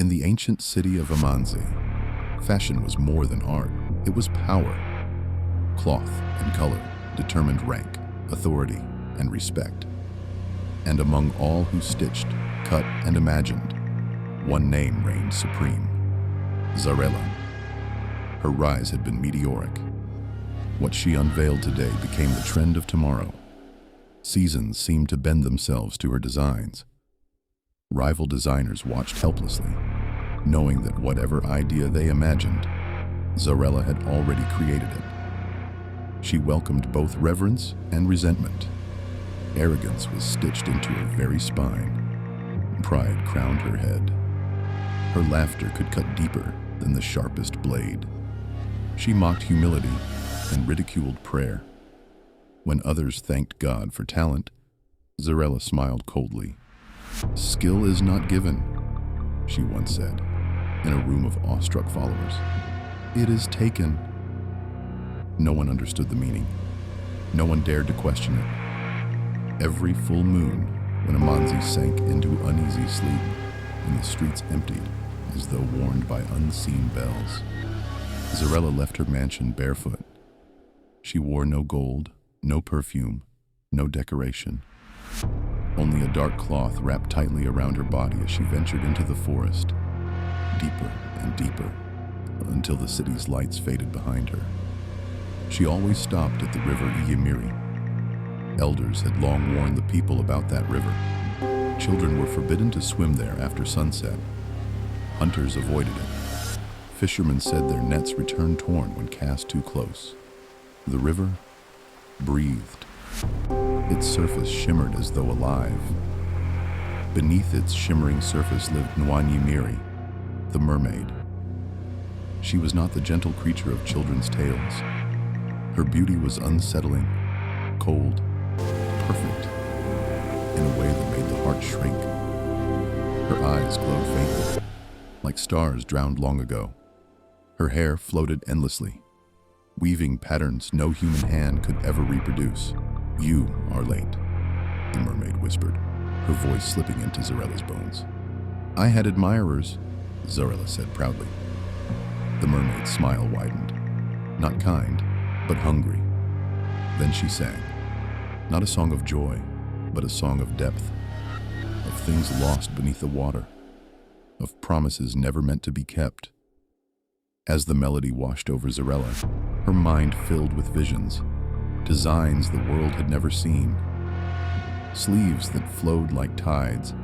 In the ancient city of Amanzi, fashion was more than art, it was power. Cloth and color determined rank, authority, and respect. And among all who stitched, cut, and imagined, one name reigned supreme: Zarela. Her rise had been meteoric. What she unveiled today became the trend of tomorrow. Seasons seemed to bend themselves to her designs. Rival designers watched helplessly, knowing that whatever idea they imagined, Zarela had already created it. She welcomed both reverence and resentment. Arrogance was stitched into her very spine. Pride crowned her head. Her laughter could cut deeper than the sharpest blade. She mocked humility and ridiculed prayer. When others thanked God for talent, Zarela smiled coldly. "Skill is not given," she once said, in a room of awestruck followers. "It is taken." No one understood the meaning. No one dared to question it. Every full moon, when Amanzi sank into uneasy sleep and the streets emptied as though warned by unseen bells, Zarela left her mansion barefoot. She wore no gold, no perfume, no decoration. Only a dark cloth wrapped tightly around her body as she ventured into the forest, deeper and deeper, until the city's lights faded behind her. She always stopped at the river Iyamiri. Elders had long warned the people about that river. Children were forbidden to swim there after sunset. Hunters avoided it. Fishermen said their nets returned torn when cast too close. The river breathed. Its surface shimmered as though alive. Beneath its shimmering surface lived Nwanyimiri, the mermaid. She was not the gentle creature of children's tales. Her beauty was unsettling, cold, perfect, in a way that made the heart shrink. Her eyes glowed faintly, like stars drowned long ago. Her hair floated endlessly, weaving patterns no human hand could ever reproduce. "You are late," the mermaid whispered, her voice slipping into Zarela's bones. "I had admirers," Zarela said proudly. The mermaid's smile widened, not kind, but hungry. Then she sang, not a song of joy, but a song of depth, of things lost beneath the water, of promises never meant to be kept. As the melody washed over Zarela, her mind filled with visions, designs the world had never seen. Sleeves that flowed like tides,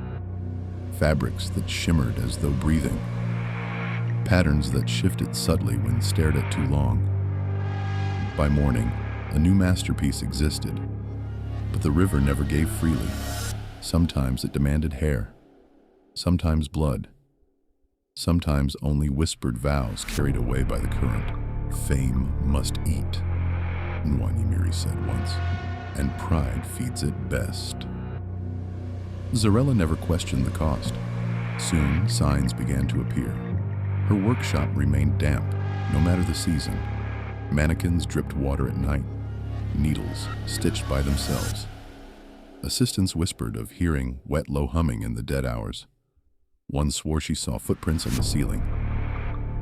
fabrics that shimmered as though breathing, patterns that shifted subtly when stared at too long. By morning, a new masterpiece existed, but the river never gave freely. Sometimes it demanded hair, sometimes blood, sometimes only whispered vows carried away by the current. "Fame must eat," Nwanyimiri said once, "and pride feeds it best." Zarela never questioned the cost. Soon, signs began to appear. Her workshop remained damp, no matter the season. Mannequins dripped water at night, needles stitched by themselves. Assistants whispered of hearing wet, low humming in the dead hours. One swore she saw footprints on the ceiling.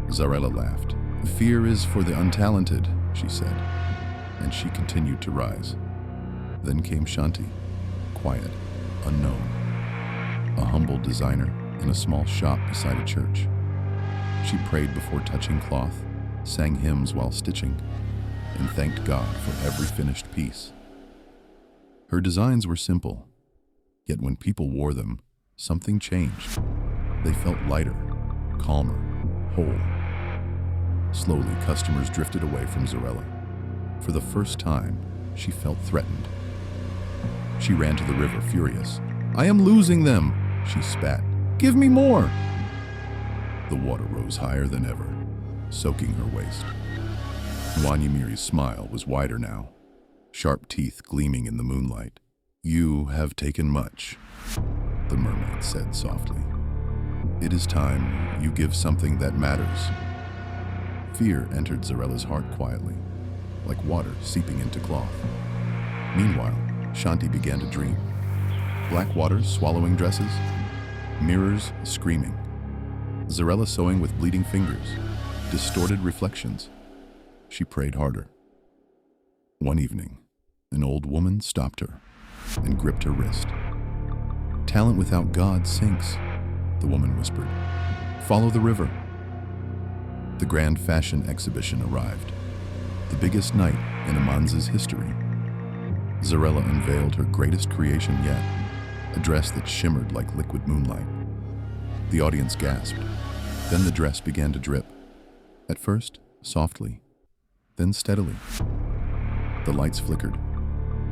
Zarela laughed. "Fear is for the untalented," she said, and she continued to rise. Then came Shanti, quiet, unknown, a humble designer in a small shop beside a church. She prayed before touching cloth, sang hymns while stitching, and thanked God for every finished piece. Her designs were simple, yet when people wore them, something changed. They felt lighter, calmer, whole. Slowly, customers drifted away from Zarela. For the first time, she felt threatened. She ran to the river, furious. "I am losing them," she spat. "Give me more!" The water rose higher than ever, soaking her waist. Nwanyimiri's smile was wider now, sharp teeth gleaming in the moonlight. "You have taken much," the mermaid said softly. "It is time you give something that matters." Fear entered Zarela's heart quietly, like water seeping into cloth. Meanwhile, Shanti began to dream. Black waters swallowing dresses, mirrors screaming, Zarela sewing with bleeding fingers, distorted reflections. She prayed harder. One evening, an old woman stopped her and gripped her wrist. "Talent without God sinks," the woman whispered. "Follow the river." The grand fashion exhibition arrived, the biggest night in Amanza's history. Zarela unveiled her greatest creation yet, a dress that shimmered like liquid moonlight. The audience gasped. Then the dress began to drip. At first, softly, then steadily. The lights flickered.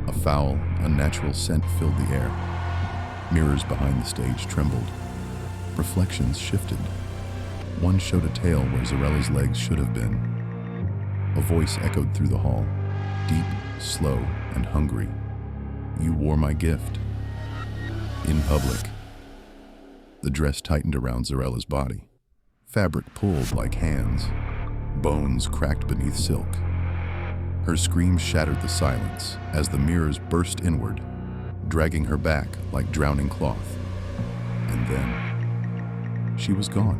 A foul, unnatural scent filled the air. Mirrors behind the stage trembled. Reflections shifted. One showed a tail where Zarela's legs should have been. A voice echoed through the hall, deep, slow, and hungry. "You wore my gift." In public, the dress tightened around Zarela's body. Fabric pulled like hands. Bones cracked beneath silk. Her scream shattered the silence as the mirrors burst inward, dragging her back like drowning cloth. And then, she was gone.